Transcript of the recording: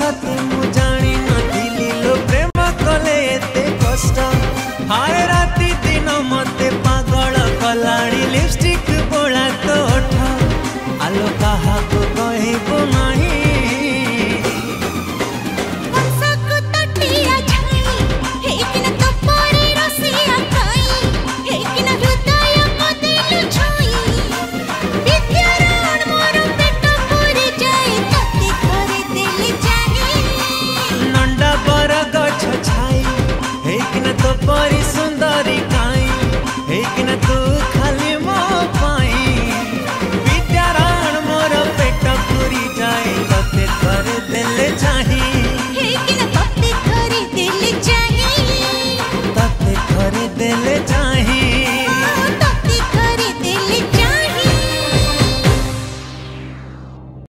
साथी मु जानी नथिली लो प्रेम कले एते कष्ट हाय राती दिन मते पागल कलाणी लिपस्टिक बोला तो आलो कहा